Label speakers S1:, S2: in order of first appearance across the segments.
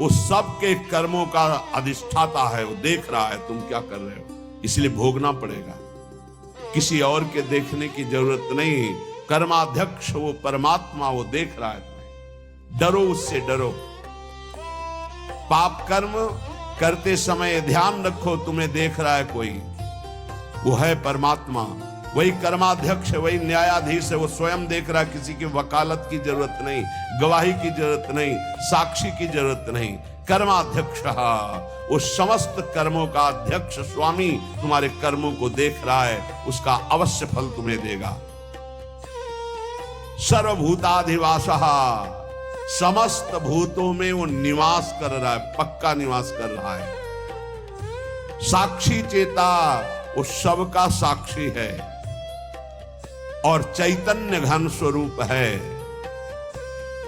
S1: वो सबके कर्मों का अधिष्ठाता है, वो देख रहा है तुम क्या कर रहे हो, इसलिए भोगना पड़ेगा। किसी और के देखने की जरूरत नहीं, कर्माध्यक्ष वो परमात्मा, वो देख रहा है तुम्हें। डरो उससे, डरो। पाप कर्म करते समय ध्यान रखो, तुम्हें देख रहा है कोई, वो है परमात्मा, वही कर्माध्यक्ष है, वही न्यायाधीश है, वो स्वयं देख रहा है। किसी की वकालत की जरूरत नहीं, गवाही की जरूरत नहीं, साक्षी की जरूरत नहीं। कर्माध्यक्ष वो समस्त कर्मों का अध्यक्ष स्वामी तुम्हारे कर्मों को देख रहा है, उसका अवश्य फल तुम्हें देगा। सर्वभूताधिवासः, समस्त भूतों में वो निवास कर रहा है, पक्का निवास कर रहा है। साक्षी चेता, वो सबका साक्षी है और चैतन्य घन स्वरूप है।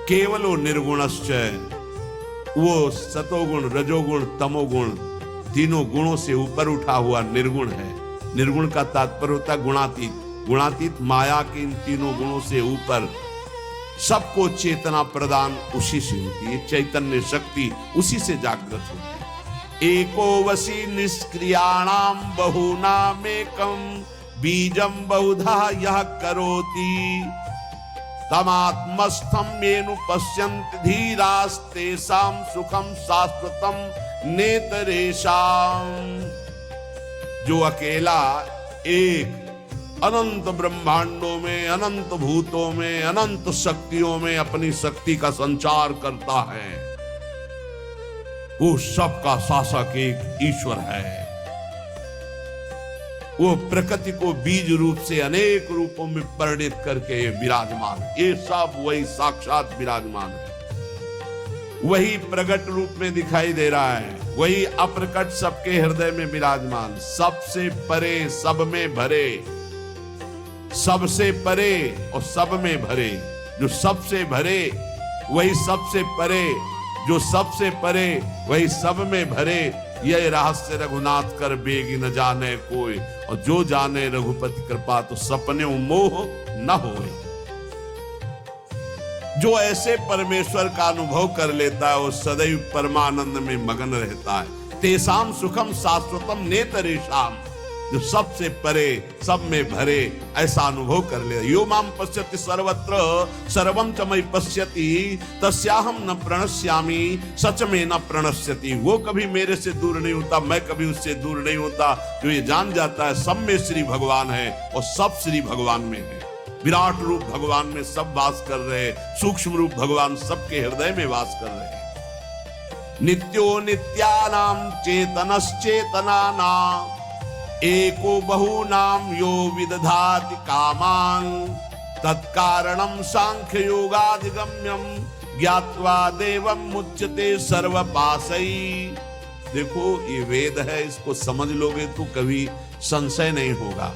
S1: केवलो निर्गुणश्च, वो सतोगुण, रजोगुण, तमोगुण तीनों गुणों से ऊपर उठा हुआ निर्गुण है। निर्गुण का तात्पर्य होता है गुणातीत। गुणातीत माया के इन तीनों गुणों से ऊपर, सबको चेतना प्रदान उसी से होती है। चैतन्य शक्ति उसी से जागृत होती है। एको वसी निष्क्रियाणाम बहुनामेकम बीजम बहुधा यह करोति तमात्मस्थम येनु पश्यन्ति धीरास्तेषां सुखम शाश्वतम नेतरेषाम। जो अकेला एक अनंत ब्रह्मांडों में, अनंत भूतों में, अनंत शक्तियों में अपनी शक्ति का संचार करता है, वो सबका शासक एक ईश्वर है। वो प्रकृति को बीज रूप से अनेक रूपों में परिणित करके विराजमान, ये सब वही साक्षात विराजमान है। वही प्रकट रूप में दिखाई दे रहा है, वही अप्रकट सबके हृदय में विराजमान, सबसे परे, सब में भरे, सबसे परे और सब में भरे। जो सबसे भरे वही सबसे परे, जो सबसे परे वही सब में भरे। यह रहस्य रघुनाथ कर बेगी न जाने कोई, और जो जाने रघुपति कृपा तो सपने मोह न होए। जो ऐसे परमेश्वर का अनुभव कर लेता है वो सदैव परमानंद में मगन रहता है। तेसाम सुखम शाश्वतम नेतरेषाम, जो सबसे परे, सब में भरे, ऐसा अनुभव कर ले। यो माम पश्यति सर्वत्र सर्वम च मयि पश्यति तस्याहम न प्रणश्यामि सच में न प्रणश्यति। वो कभी मेरे से दूर नहीं होता, मैं कभी उससे दूर नहीं होता। जो ये जान जाता है सब में श्री भगवान है और सब श्री भगवान में है। विराट रूप भगवान में सब वास कर रहे, सूक्ष्म रूप भगवान सबके हृदय में वास कर रहे। नित्यो नित्यानाम चेतनश्चेतनानाम एको बहुनाम यो विदधाति कामान् तत्कारणं सांख्य योगाधिगम्यम ज्ञात्वा देवम मुच्यते सर्वपाशै। देखो ये वेद है, इसको समझ लोगे तो कभी संशय नहीं होगा।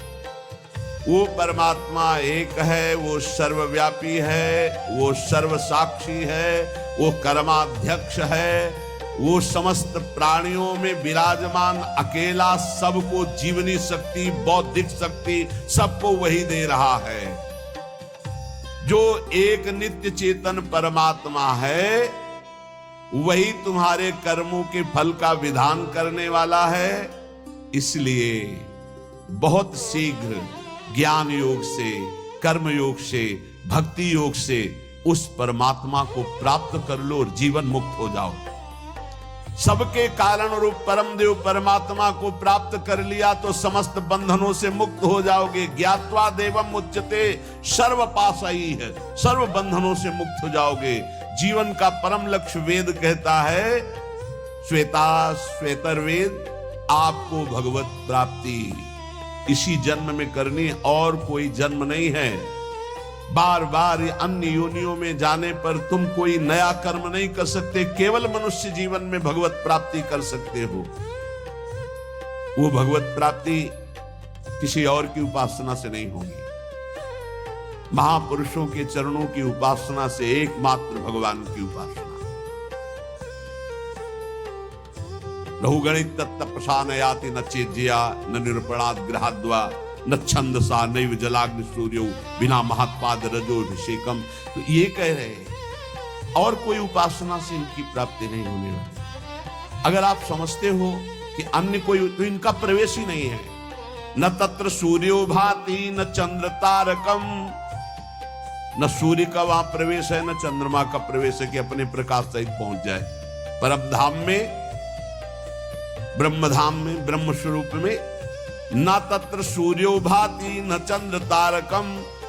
S1: वो परमात्मा एक है, वो सर्वव्यापी है, वो सर्वसाक्षी है, वो कर्माध्यक्ष है, वो समस्त प्राणियों में विराजमान अकेला, सबको जीवनी शक्ति, बौद्धिक शक्ति सबको वही दे रहा है। जो एक नित्य चेतन परमात्मा है वही तुम्हारे कर्मों के फल का विधान करने वाला है। इसलिए बहुत शीघ्र ज्ञान योग से, कर्म योग से, भक्ति योग से उस परमात्मा को प्राप्त कर लो और जीवन मुक्त हो जाओ। सबके कारण रूप परम देव परमात्मा को प्राप्त कर लिया तो समस्त बंधनों से मुक्त हो जाओगे। ज्ञात्वा देवम मुच्यते सर्वपाशै है, सर्व बंधनों से मुक्त हो जाओगे। जीवन का परम लक्ष्य वेद कहता है, श्वेता श्वेतर वेद, आपको भगवत प्राप्ति इसी जन्म में करनी, और कोई जन्म नहीं है। बार बार अन्य योनियों में जाने पर तुम कोई नया कर्म नहीं कर सकते, केवल मनुष्य जीवन में भगवत प्राप्ति कर सकते हो। वो भगवत प्राप्ति किसी और की उपासना से नहीं होगी, महापुरुषों के चरणों की उपासना से, एकमात्र भगवान की उपासना। रहुगणित तत्तपसा याति न चेज्या न निरूपणात् गृहाद्वा न छंदसा नैव जलाग्नि सूर्यो बिना महात्पाद रजोभिषेकम। तो ये कह रहे हैं और कोई उपासना से इनकी प्राप्ति नहीं होने वाली। अगर आप समझते हो कि अन्य कोई, तो इनका प्रवेश ही नहीं है। न तत्र सूर्यो भाति न चंद्र तारकम, न सूर्य का वहां प्रवेश है न चंद्रमा का प्रवेश है कि अपने प्रकाश सहित पहुंच जाए परम धाम में, ब्रह्मधाम में, ब्रह्म स्वरूप में। न तत्र सूर्यो भाति न चंद्र तारकम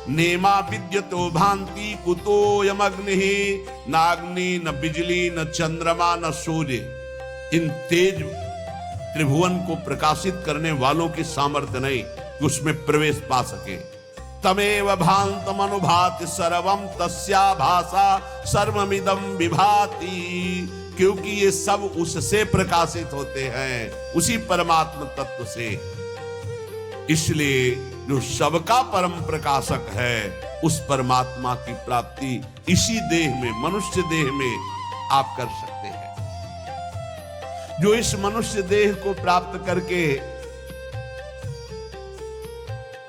S1: नेमा विद्यतो भांति कुतोयम अग्नि, न अग्नि न बिजली न चंद्रमा न सूर्य। इन तेज त्रिभुवन को प्रकाशित करने वालों की सामर्थ्य नहीं कि उसमें प्रवेश पा सके। तमेव भांतम अनुभाति सर्वम तस्या भाषा सर्वमिदं विभाति, क्योंकि ये सब उससे प्रकाशित होते हैं, उसी परमात्म तत्व से। इसलिए जो सबका परम प्रकाशक है उस परमात्मा की प्राप्ति इसी देह में, मनुष्य देह में आप कर सकते हैं। जो इस मनुष्य देह को प्राप्त करके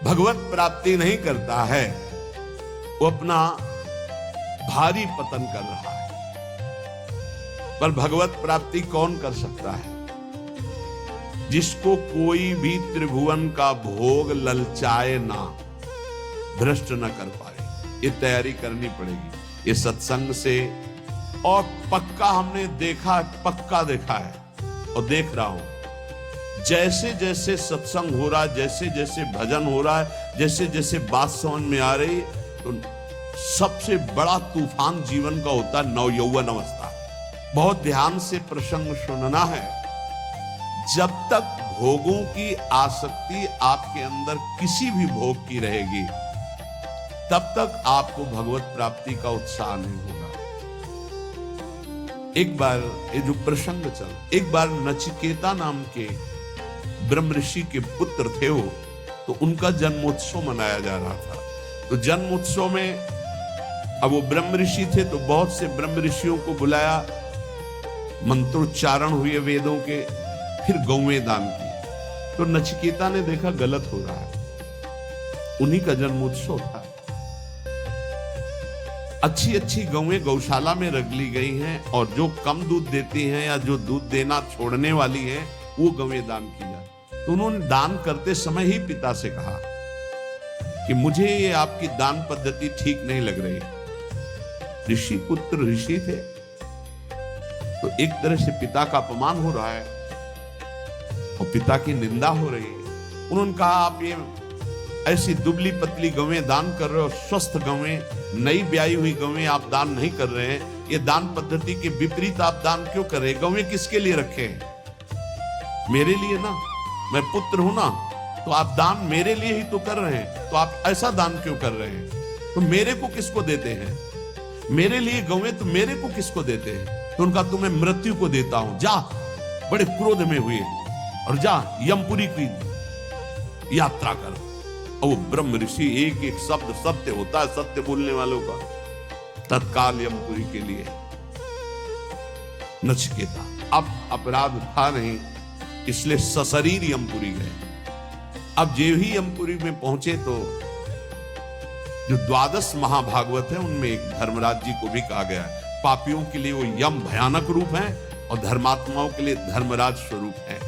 S1: भगवत प्राप्ति नहीं करता है वो अपना भारी पतन कर रहा है। पर भगवत प्राप्ति कौन कर सकता है? जिसको कोई भी त्रिभुवन का भोग ललचाए ना, भ्रष्ट न कर पाए। ये तैयारी करनी पड़ेगी ये सत्संग से। और पक्का हमने देखा, पक्का देखा है और देख रहा हूं, जैसे जैसे सत्संग हो रहा है, जैसे जैसे भजन हो रहा है, जैसे जैसे बात समझ में आ रही, तो सबसे बड़ा तूफान जीवन का होता है नवयौवन अवस्था। बहुत ध्यान से प्रसंग सुनना है। जब तक भोगों की आसक्ति आपके अंदर किसी भी भोग की रहेगी, तब तक आपको भगवत प्राप्ति का उत्साह नहीं होगा। एक बार ये जो प्रसंग चल, एक बार नचिकेता नाम के ब्रह्म ऋषि के पुत्र थे वो, तो उनका जन्मोत्सव मनाया जा रहा था। तो जन्मोत्सव में अब वो ब्रह्म ऋषि थे तो बहुत से ब्रह्म ऋषियों को बुलाया, मंत्रोच्चारण हुए वेदों के, फिर गौवें दान की। तो नचिकेता ने देखा गलत हो रहा है, उन्हीं का जन्मोत्सव था। अच्छी अच्छी गौवें गौशाला में रख ली गई हैं और जो कम दूध देती हैं या जो दूध देना छोड़ने वाली हैं वो गौवें दान की जाए। तो उन्होंने दान करते समय ही पिता से कहा कि मुझे ये आपकी दान पद्धति ठीक नहीं लग रही। ऋषि पुत्र ऋषि थे, तो एक तरह से पिता का अपमान हो रहा है और पिता की निंदा हो रही है। उन्होंने कहा आप ये ऐसी दुबली पतली गौवें दान कर रहे हो, स्वस्थ गौवें, नई ब्याई हुई गौवें आप दान नहीं कर रहे हैं। ये दान पद्धति के विपरीत आप दान क्यों कर रहे हैं? गौवें किसके लिए रखे हैं? मेरे लिए ना, मैं पुत्र हूं ना, तो आप दान मेरे लिए ही तो कर रहे हैं, तो आप ऐसा दान क्यों कर रहे हैं? तो मेरे को किसको देते हैं? मेरे लिए गौवें तो मेरे को किसको देते हैं? तो उनका तुम्हें मृत्यु को देता हूं, जा। बड़े क्रोध में हुए और जा यमपुरी की यात्रा कर। और वो ब्रह्म ऋषि, एक एक शब्द सत्य होता है सत्य बोलने वालों का, तत्काल यमपुरी के लिए नचिकेता। अब अपराध था नहीं, इसलिए सशरीर यमपुरी गए। अब जो ही यमपुरी में पहुंचे तो जो 12 महाभागवत है उनमें एक धर्मराज जी को भी कहा गया है। पापियों के लिए वो यम भयानक रूप है और धर्मात्माओं के लिए धर्मराज स्वरूप है।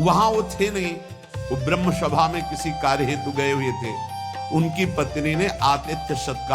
S1: वहां वो थे नहीं, वो ब्रह्म सभा में किसी कार्य हेतु गए हुए थे। उनकी पत्नी ने आतिथ्य सत्कार